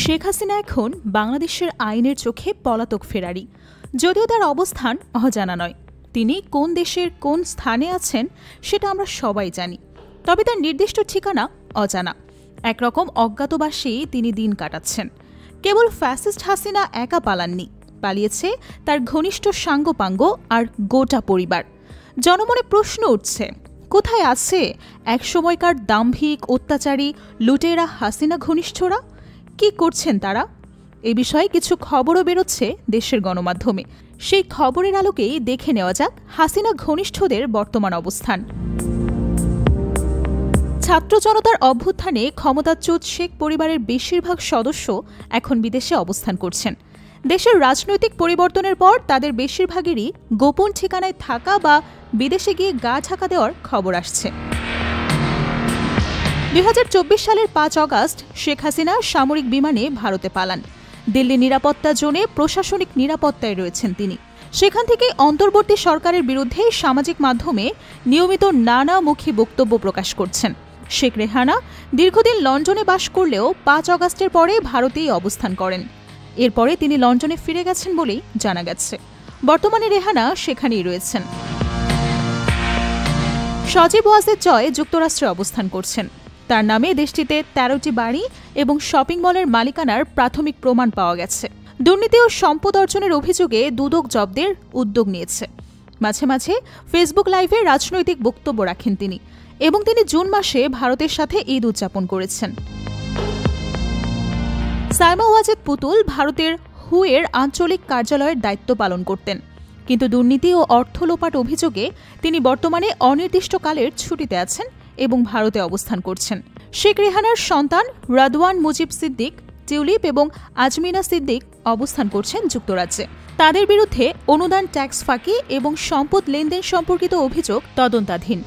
শেখ হাসিনা এখন বাংলাদেশের আইনের চোখে পলাতক ফেরারি। যদিও তার অবস্থান অজানা নয়, তিনি কোন দেশের কোন স্থানে আছেন সেটা আমরা সবাই জানি, তবে তার নির্দিষ্ট ঠিকানা অজানা। একরকম অজ্ঞাতবাসেই তিনি দিন কাটাচ্ছেন। কেবল ফ্যাসিস্ট হাসিনা একা পালাননি, পালিয়েছে তার ঘনিষ্ঠ সাঙ্গপাঙ্গ আর গোটা পরিবার। জনমনে প্রশ্ন উঠছে, কোথায় আছে একসময়কার দাম্ভিক অত্যাচারী লুটেরা হাসিনা ঘনিষ্ঠরা? কি করছেন তারা? এ বিষয়ে কিছু খবরও বেরোচ্ছে দেশের গণমাধ্যমে। সেই খবরের আলোকেই দেখে নেওয়া যাক হাসিনা ঘনিষ্ঠদের বর্তমান অবস্থান। ছাত্র জনতার অভ্যুত্থানে ক্ষমতাচ্যুত শেখ পরিবারের বেশিরভাগ সদস্য এখন বিদেশে অবস্থান করছেন। দেশের রাজনৈতিক পরিবর্তনের পর তাদের বেশিরভাগেরই গোপন ঠিকানায় থাকা বা বিদেশে গিয়ে গা ঢাকা দেওয়ার খবর আসছে। 2024 সালের 5 অগাস্ট শেখ হাসিনা সামরিক বিমানে ভারতে পালান। দিল্লি নিরাপত্তা জোনে প্রশাসনিক নিরাপত্তায় রয়েছেন তিনি। সেখান থেকে অন্তর্বর্তী সরকারের বিরুদ্ধে সামাজিক মাধ্যমে নিয়মিত নানামুখী বক্তব্য প্রকাশ করছেন। শেখ রেহানা দীর্ঘদিন লন্ডনে বাস করলেও 5 অগাস্টের পরে ভারতেই অবস্থান করেন। এরপরে তিনি লন্ডনে ফিরে গেছেন বলেই জানা গেছে। বর্তমানে রেহানা সেখানেই রয়েছেন। সজীব ওয়াজেদ জয় যুক্তরাষ্ট্রে অবস্থান করছেন। তার নামে দেশটিতে 13টি বাড়ি এবং শপিং মলের মালিকানার প্রাথমিক প্রমাণ পাওয়া গেছে। দুর্নীতি ও সম্পদ অর্জনের অভিযোগে দুদক জব্দের উদ্যোগ নিয়েছে। মাঝে মাঝে ফেসবুক লাইভে রাজনৈতিক বক্তব্য রাখেন তিনি, এবং তিনি জুন মাসে ভারতের সাথে ঈদ উদযাপন করেছেন। সাইমা ওয়াজেদ পুতুল ভারতের হুয়ের আঞ্চলিক কার্যালয়ের দায়িত্ব পালন করতেন, কিন্তু দুর্নীতি ও অর্থ লোপাট অভিযোগে তিনি বর্তমানে অনির্দিষ্টকালের ছুটিতে আছেন এবং ভারতে অবস্থান করছেন। শেখ রেহানার সন্তান রাদওয়ান মুজিব সিদ্দিক, টিউলিপ এবং আজমিনা সিদ্দিক অবস্থান করছেন যুক্তরাজ্যে। তাদের বিরুদ্ধে অনুদান, ট্যাক্স ফাঁকি এবং সম্পদ লেনদেন সম্পর্কিত অভিযোগ তদন্তাধীন।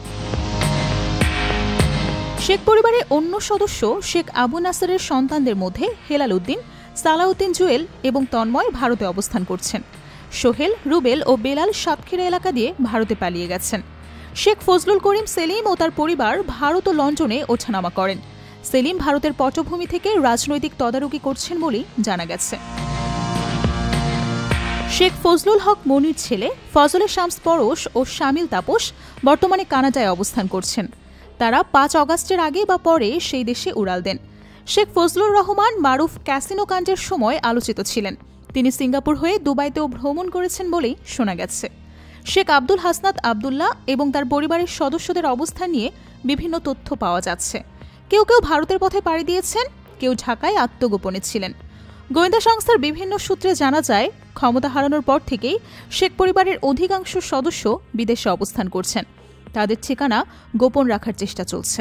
শেখ পরিবারের অন্য সদস্য শেখ আবু নাসেরের সন্তানদের মধ্যে হেলাল উদ্দিন, সালাউদ্দিন জুয়েল এবং তন্ময় ভারতে অবস্থান করছেন। সোহেল, রুবেল ও বেলাল সাতক্ষীরা এলাকা দিয়ে ভারতে পালিয়ে গেছেন। শেখ ফজলুল করিম সেলিম ও তার পরিবার ভারত ও লন্ডনে ওঠানামা করেন। সেলিম ভারতের পটভূমি থেকে রাজনৈতিক তদারকি করছেন বলেই জানা গেছে। শেখ ফজলুল হক মনির ছেলে ফজলে শামস পরশ ও শামিল তাপস বর্তমানে কানাডায় অবস্থান করছেন। তারা 5 অগাস্টের আগে বা পরে সেই দেশে উড়াল দেন। শেখ ফজলুর রহমান মারুফ ক্যাসিনো কাণ্ডের সময় আলোচিত ছিলেন। তিনি সিঙ্গাপুর হয়ে দুবাইতেও ভ্রমণ করেছেন বলেই শোনা গেছে। শেখ আব্দুল হাসনাত আবদুল্লাহ এবং তার পরিবারের সদস্যদের অবস্থান নিয়ে বিভিন্ন তথ্য পাওয়া যাচ্ছে। কেউ কেউ ভারতের পথে পাড়ি দিয়েছেন, কেউ ঢাকায় আত্মগোপনে ছিলেন। গোয়েন্দা সংস্থার বিভিন্ন সূত্রে জানা যায়, ক্ষমতা হারানোর পর থেকেই শেখ পরিবারের অধিকাংশ সদস্য বিদেশে অবস্থান করছেন। তাদের ঠিকানা গোপন রাখার চেষ্টা চলছে।